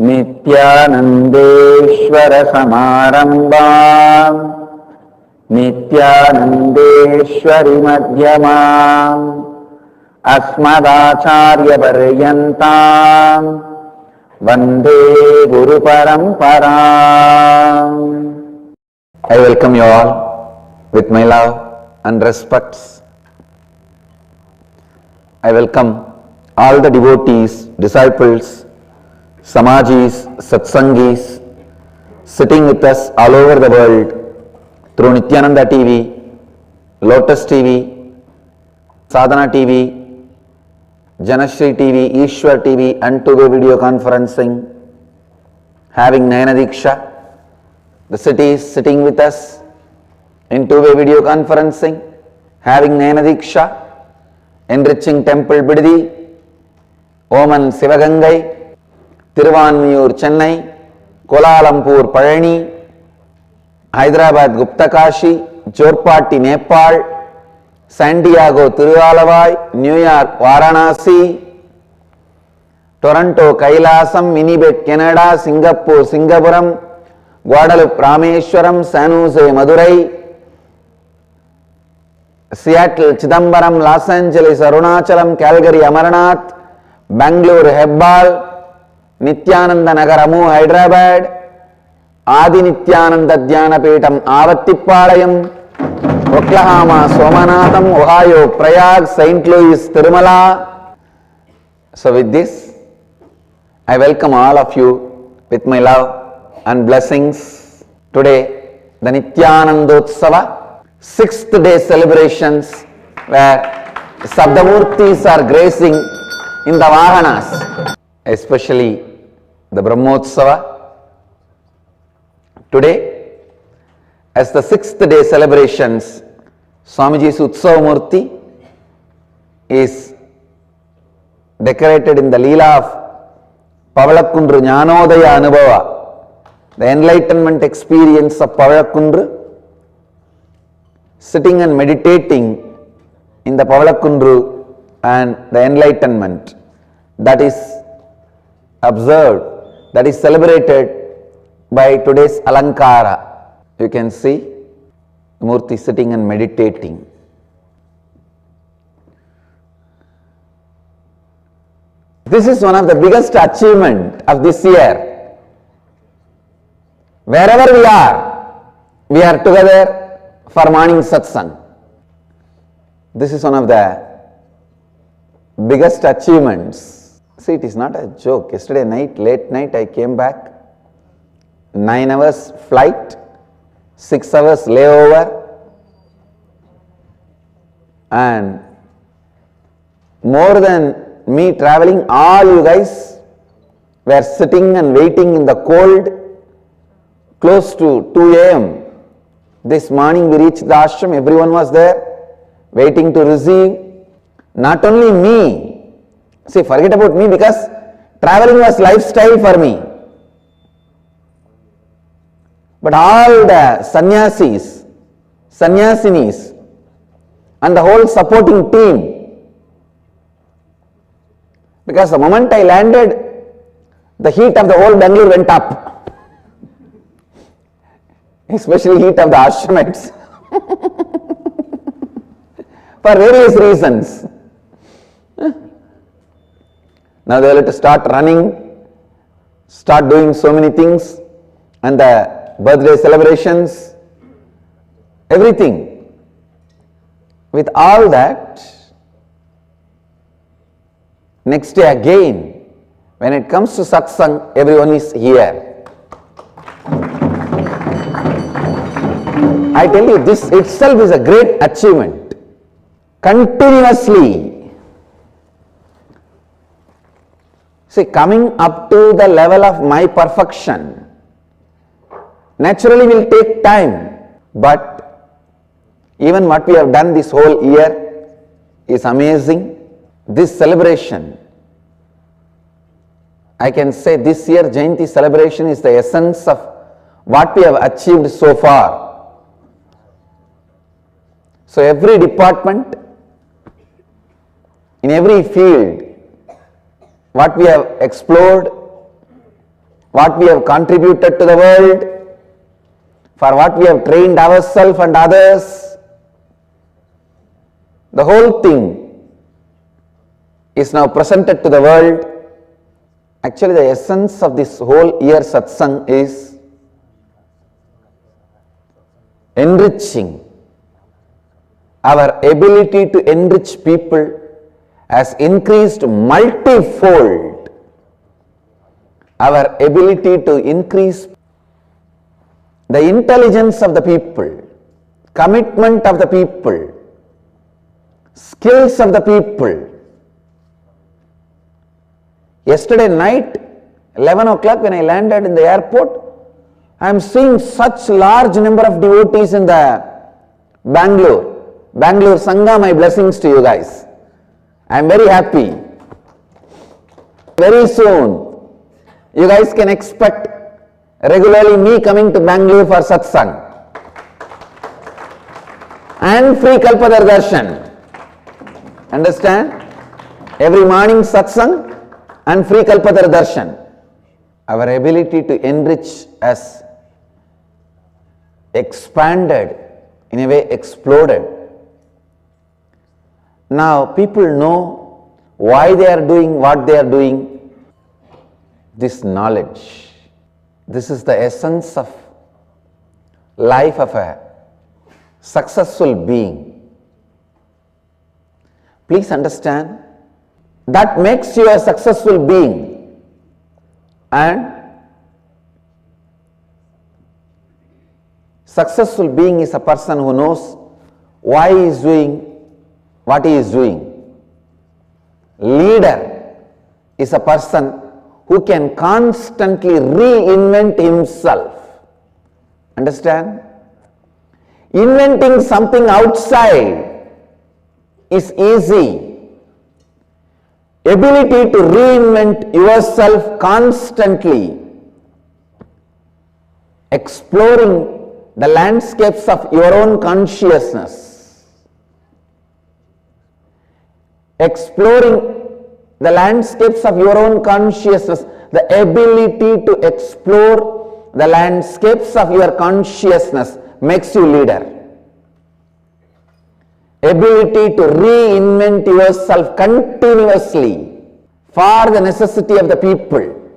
नित्यानंदेश्वर समारंभां नित्यानंदेश्वरी मध्यमाम् अस्मदाचार्य पर्यन्तां Vande Guru परंपराम्. I welcome you all with my love and respects. I welcome all the devotees, disciples, Samajis, Satsangis sitting with us all over the world through Nityananda TV, Lotus TV, Sadhana TV, Janashri TV, Ishwar TV and two-way video conferencing, having Nayana Diksha. The city is sitting with us in two-way video conferencing, having Nayana Diksha, enriching temple Bididi, Oman Sivagangai, Tiruvanmiyur Chennai, Kuala Lumpur Palani, Hyderabad Guptakashi, Jorpati Nepal, Santiago Tiruvalavai, New York Varanasi, Toronto Kailasam, Winnipeg Canada, Singapore Singapuram, Guadalupe Rameshwaram, San Jose Madurai, Seattle Chidambaram, Los Angeles Arunachalam, Calgary Amarnath, Bangalore Hebbal, Nityananda Nagaramu Hyderabad, Adi Nityananda Dhyanapeetam Avattipalayam, Oklahoma Somanatham, Ohio Prayag, St. Louis Tirumala. So with this, I welcome all of you with my love and blessings. Today, the Nityanandotsava 6th day celebrations where Sabdamurtis are gracing in the Vahanas, especially the Brahmotsava. Today, as the 6th day celebrations, Swamiji's Utsavamurti is decorated in the Leela of Pavalakundru Jnanodaya Anubhava, the enlightenment experience of Pavalakundru, sitting and meditating in the Pavalakundru and the enlightenment that is observed, that is celebrated by today's Alankara. You can see Murti sitting and meditating. This is one of the biggest achievement of this year. Wherever we are together for morning satsang. This is one of the biggest achievements. See, it is not a joke. Yesterday night, late night, I came back. 9 hours flight, 6 hours layover, and more than me traveling, all you guys were sitting and waiting in the cold close to 2 a.m. This morning we reached the ashram, everyone was there waiting to receive. Not only me, see, forget about me because traveling was lifestyle for me. But all the sannyasis, sannyasinis and the whole supporting team, because the moment I landed, the heat of the whole Bangalore went up. Especially heat of the ashramites. For various reasons. Now they will have to start running, start doing so many things, and the birthday celebrations, everything. With all that, next day again, when it comes to satsang, everyone is here. I tell you, this itself is a great achievement. Continuously. See, coming up to the level of my perfection naturally will take time, but even what we have done this whole year is amazing. This celebration, I can say this year Jayanti celebration is the essence of what we have achieved so far. So every department, in every field, what we have explored, what we have contributed to the world, for what we have trained ourselves and others. The whole thing is now presented to the world. Actually, the essence of this whole year satsang is enriching. Our ability to enrich people has increased multifold. Our ability to increase the intelligence of the people, commitment of the people, skills of the people. Yesterday night, 11 o'clock when I landed in the airport, I am seeing such large number of devotees in the Bangalore Sangha. My blessings to you guys. I am very happy. Very soon, you guys can expect regularly me coming to Bangalore for satsang and free Kalpadar Darshan. Understand? Every morning satsang and free Kalpadar Darshan. Our ability to enrich has expanded, in a way exploded. Now people know why they are doing what they are doing. This knowledge, this is the essence of life of a successful being. Please understand, that makes you a successful being. And successful being is a person who knows why he is doing what he is doing. Leader is a person who can constantly reinvent himself. Understand? Inventing something outside is easy. Ability to reinvent yourself constantly, exploring the landscapes of your own consciousness, exploring the landscapes of your own consciousness, the ability to explore the landscapes of your consciousness makes you leader. Ability to reinvent yourself continuously for the necessity of the people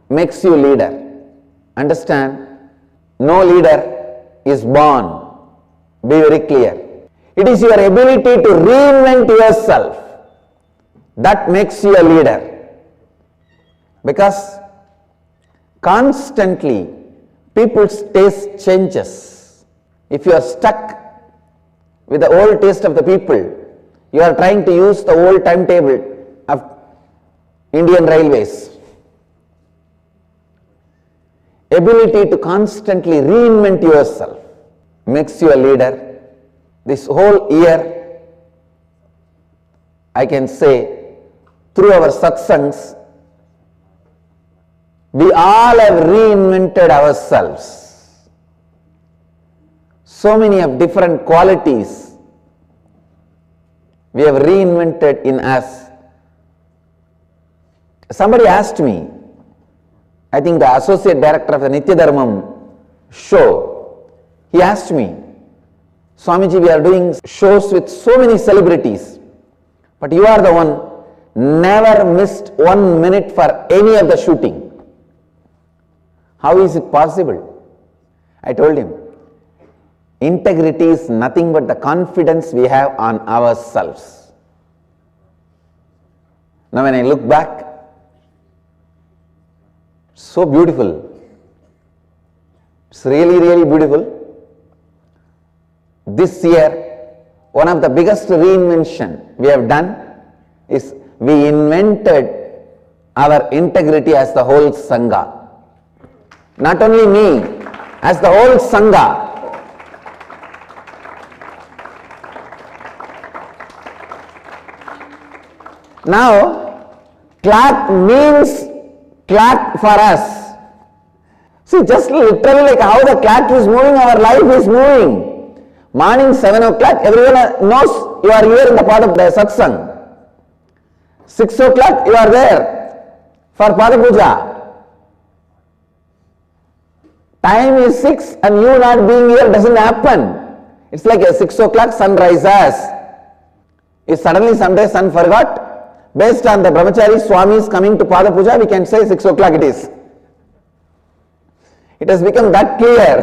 makes you leader. Understand? No leader is born. Be very clear. It is your ability to reinvent yourself that makes you a leader. Because constantly people's taste changes. If you are stuck with the old taste of the people, you are trying to use the old timetable of Indian Railways. Ability to constantly reinvent yourself makes you a leader. This whole year, I can say, through our satsangs, we all have reinvented ourselves. So many of different qualities we have reinvented in us. Somebody asked me, I think the associate director of the Nitya Dharmam show, he asked me, Swamiji, we are doing shows with so many celebrities, but you are the one never missed 1 minute for any of the shooting. How is it possible? I told him, integrity is nothing but the confidence we have on ourselves. Now when I look back, so beautiful. It's really, really beautiful. This year, one of the biggest reinvention we have done is we invented our integrity as the whole Sangha. Not only me, as the whole Sangha. Now, clock means clock for us. See, just literally like how the clock is moving, our life is moving. Morning 7 o'clock, everyone knows you are here in the part of the satsang. 6 o'clock, you are there for Pada Puja. Time is 6 and you not being here doesn't happen. It's like a 6 o'clock sun rises. If suddenly someday sun forgot, based on the brahmachari swamis coming to Pada Puja, we can say 6 o'clock it is. It has become that clear.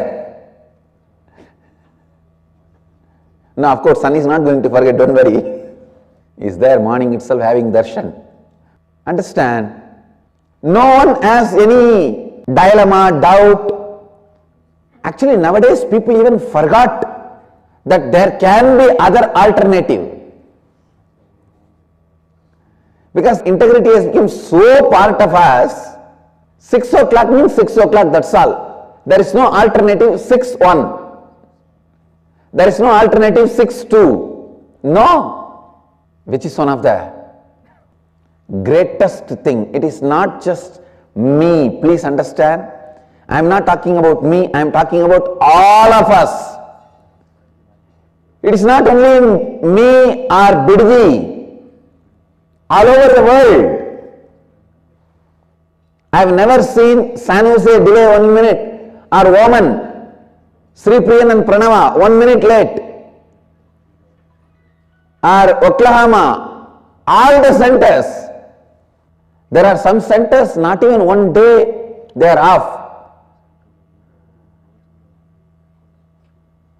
Now, of course, sun is not going to forget, don't worry. He is there morning itself having darshan. Understand? No one has any dilemma, doubt. Actually, nowadays people even forgot that there can be other alternative. Because integrity has become so part of us, 6 o'clock means 6 o'clock, that's all. There is no alternative 6-1. There is no alternative 6-2. No. Which is one of the greatest thing. It is not just me, please understand. I am not talking about me, I am talking about all of us. It is not only me or Bidvi, all over the world. I have never seen San Jose delay 1 minute or Oman, Sri Priyan and Pranava 1 minute late, or Oklahoma, all the centers. There are some centers not even 1 day they are off.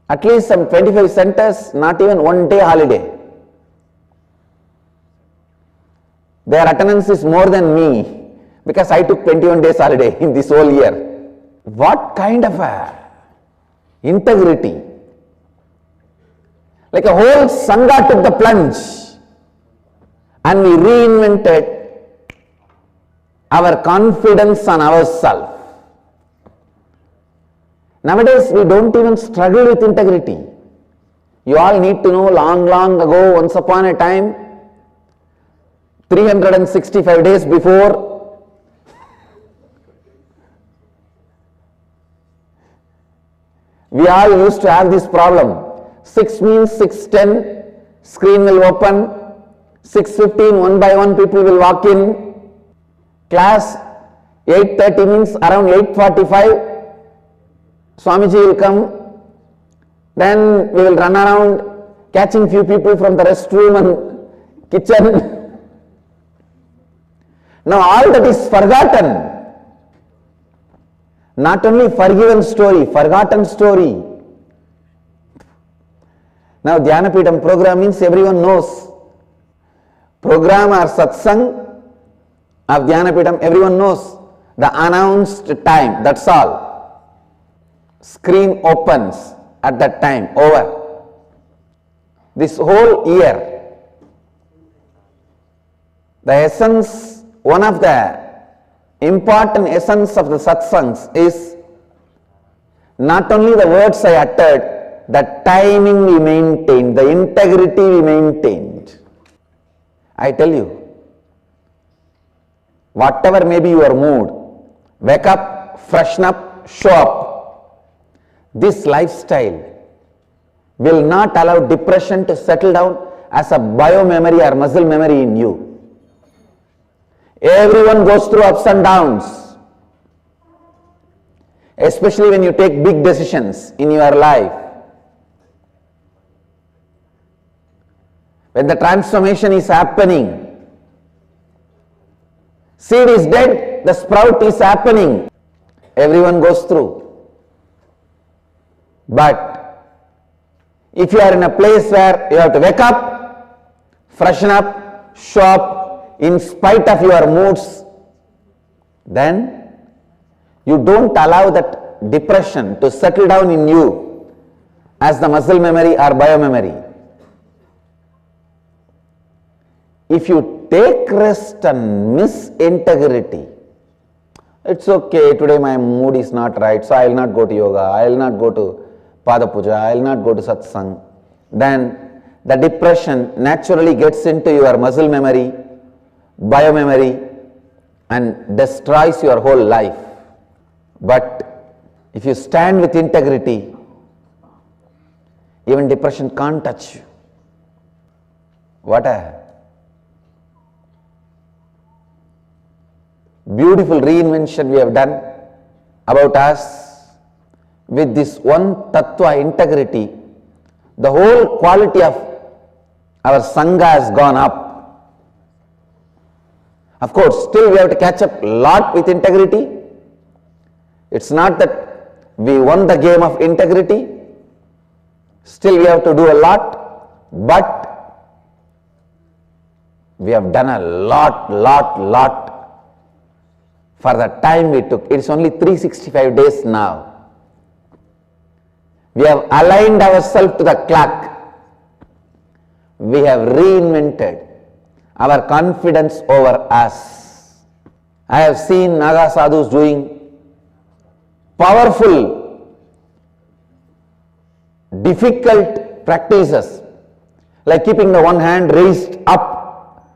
At least some 25 centers, not even 1 day holiday. Their attendance is more than me because I took 21 days holiday in this whole year. What kind of a integrity? Like a whole Sangha took the plunge and we reinvented our confidence on ourselves. Nowadays, we don't even struggle with integrity. You all need to know long ago, once upon a time, 365 days before, we all used to have this problem. 6 means 6:10, screen will open, 6:15, one by one people will walk in, class 8:30 means around 8:45, Swamiji will come, then we will run around catching few people from the restroom and kitchen. Now all that is forgotten. Not only forgiven story, forgotten story. Now Dhyanapeetham program means everyone knows. Program or satsang of Dhyanapeetham, everyone knows. The announced time, that's all. Screen opens at that time, over. This whole year, the essence, one of the important essence of the satsangs is not only the words I uttered, the timing we maintained, the integrity we maintained. I tell you, whatever may be your mood, wake up, freshen up, show up. This lifestyle will not allow depression to settle down as a bio-memory or muscle memory in you. Everyone goes through ups and downs, especially when you take big decisions in your life. When the transformation is happening, seed is dead, the sprout is happening. Everyone goes through. But if you are in a place where you have to wake up, freshen up, show up in spite of your moods, then you don't allow that depression to settle down in you as the muscle memory or bio-memory. If you take rest and miss integrity, it's okay, today my mood is not right, so I will not go to yoga, I will not go to Pada Puja, I will not go to satsang. Then the depression naturally gets into your muscle memory, bio-memory, and destroys your whole life. But if you stand with integrity, even depression can't touch you. What a beautiful reinvention we have done about us with this one tattva integrity, the whole quality of our Sangha has gone up. Of course, still we have to catch up a lot with integrity. It's not that we won the game of integrity. Still we have to do a lot, but we have done a lot for the time we took. It's only 365 days now. We have aligned ourselves to the clock. We have reinvented our confidence over us. I have seen Naga sadhus doing powerful, difficult practices, like keeping the one hand raised up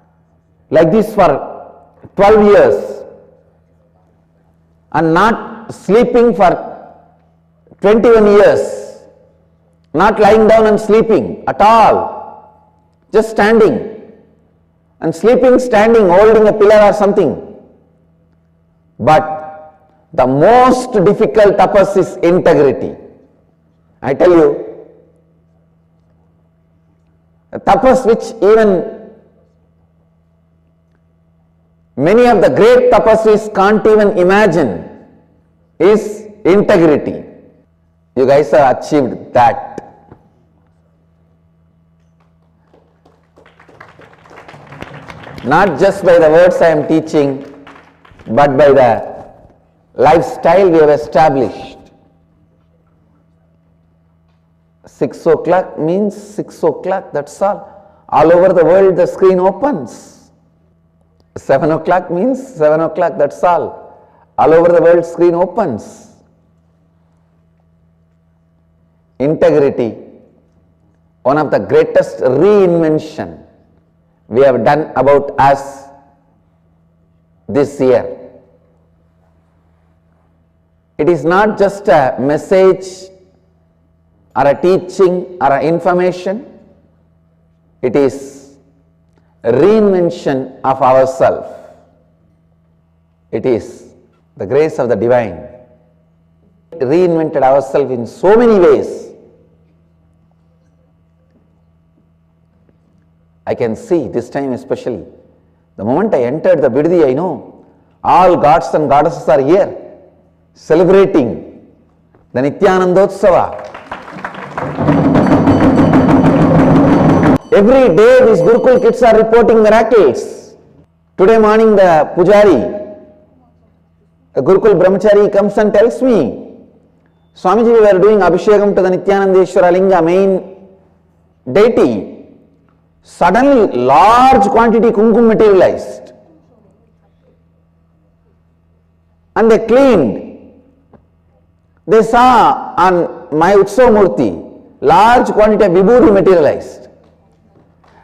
like this for 12 years and not sleeping for 21 years, not lying down and sleeping at all, just standing and sleeping, standing, holding a pillar or something. But the most difficult tapas is integrity. I tell you, a tapas which even many of the great tapasvis can't even imagine is integrity. You guys have achieved that. Not just by the words I am teaching, but by the lifestyle we have established. 6 o'clock means 6 o'clock, that's all. All over the world the screen opens. 7 o'clock means 7 o'clock, that's all. All over the world screen opens. Integrity, one of the greatest reinvention we have done about us this year. It is not just a message or a teaching or an information. It is a reinvention of ourselves. It is the grace of the divine. Reinvented ourselves in so many ways. I can see this time especially. The moment I entered the Bidadi, I know all gods and goddesses are here celebrating the Nityanandotsava. Every day these Gurukul kids are reporting miracles. Today morning the Pujari, the Gurukul Brahmachari comes and tells me, Swamiji, we were doing Abhishekam to the Nityanandeshwara Linga, main deity. Suddenly large quantity kumkum materialized and they cleaned. They saw on my Utsav Murti large quantity of vibhuti materialized.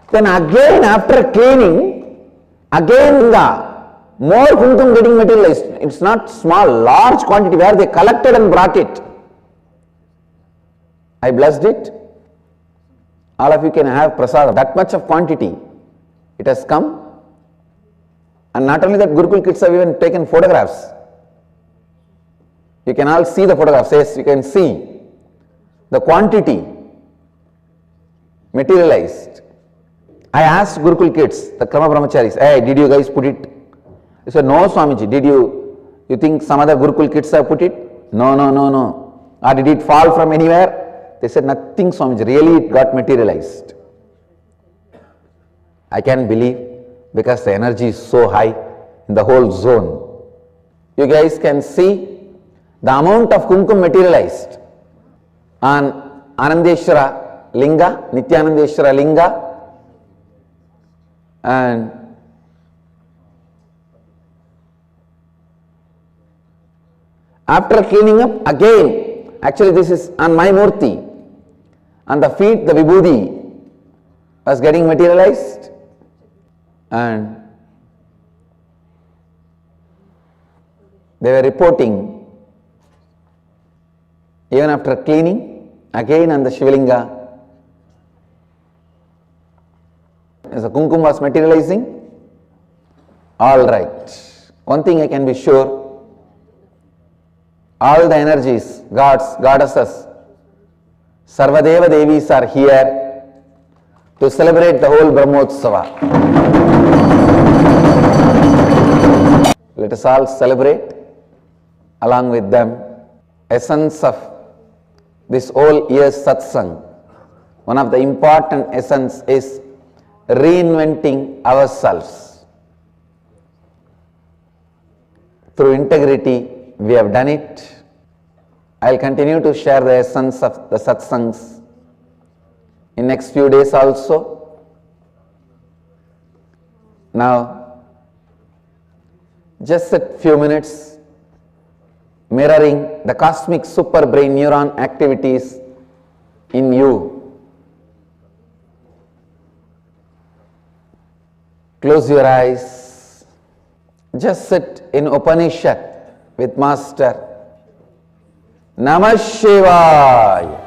Then again after cleaning, again the more kumkum getting materialized. It's not small, large quantity where they collected and brought it. I blessed it. All of you can have prasad, that much of quantity. It has come. And not only that, Gurukul kids have even taken photographs. You can all see the photographs. Yes, you can see the quantity materialized. I asked Gurukul kids, the Krama Brahmacharis, hey, did you guys put it? They said, no, Swamiji. Did you think some other Gurukul kids have put it? No. Or did it fall from anywhere? They said, nothing, Swamiji, really it got materialized. I can't believe because the energy is so high in the whole zone. You guys can see the amount of kumkum materialized on Anandeshwara Linga, Nityanandeshwara Linga, and after cleaning up again, actually this is on my Murti. On the feet, the vibhuti was getting materialized, and they were reporting even after cleaning, again on the Shivalinga, as the kumkum was materializing. All right. One thing I can be sure, all the energies, gods, goddesses, Sarvadeva Devis are here to celebrate the whole Brahmotsava. Let us all celebrate along with them. Essence of this whole year's satsang, one of the important essence is reinventing ourselves. Through integrity, we have done it. I'll continue to share the essence of the satsangs in next few days also. Now, just a few minutes mirroring the cosmic super brain neuron activities in you. Close your eyes. Just sit in Upanishad with Master. Namah Shivaya.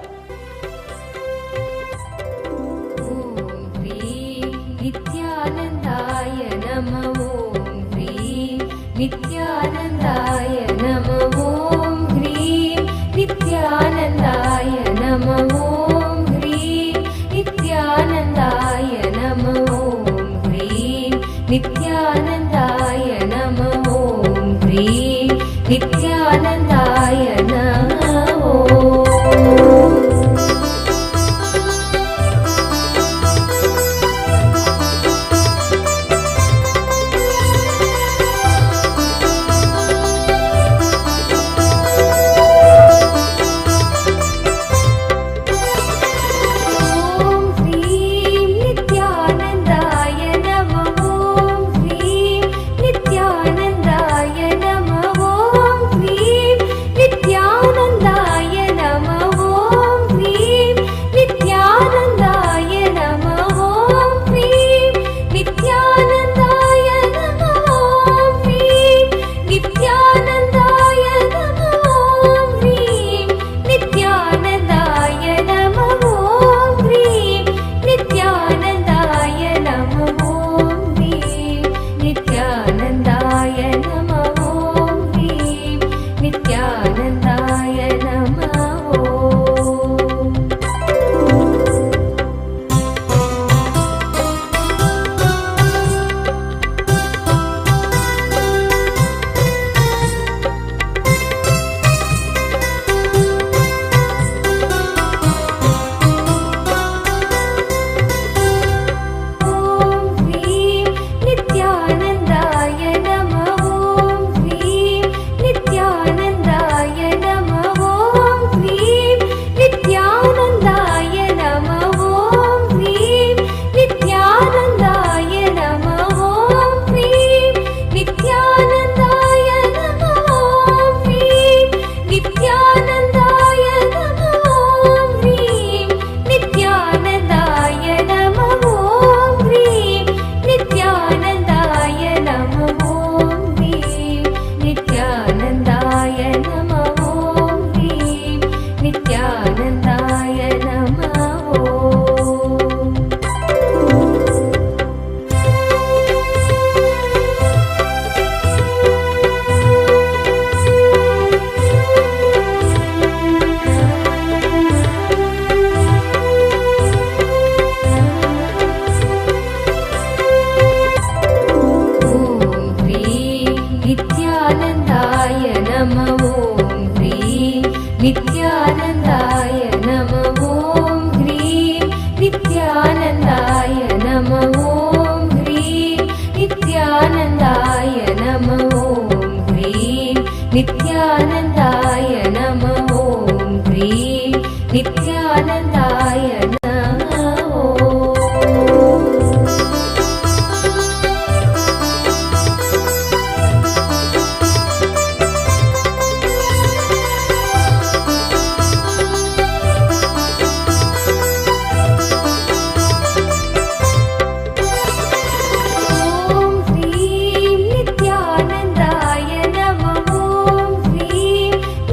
Nityanandaya Namah Om Hrim Nityanandaya Namah Om Hrim Nityanandaya Namah Om Hrim Nityanandaya Namah Om Hrim Nityanandaya Namah Om Hrim Nityanandaya Namah Om.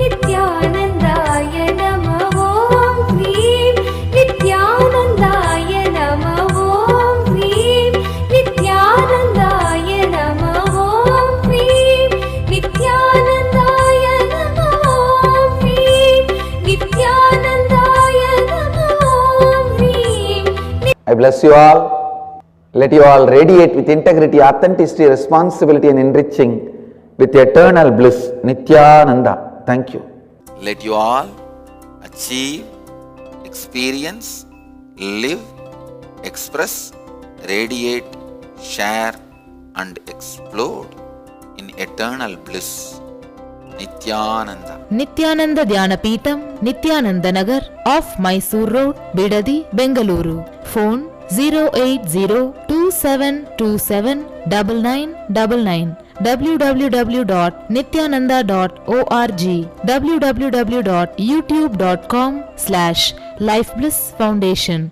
Nityanandaya Namah Om Hrim I bless you all. Let you all radiate with integrity, authenticity, responsibility and enriching with eternal bliss. Nityananda. Thank you. Let you all achieve, experience, live, express, radiate, share and explode in eternal bliss. Nityananda. Nityananda Dhyanapitham, Nityananda Nagar, off Mysore Road, Bidadi, Bengaluru. Phone 08027279999. www.nityananda.org. www.youtube.com/Life Bliss Foundation.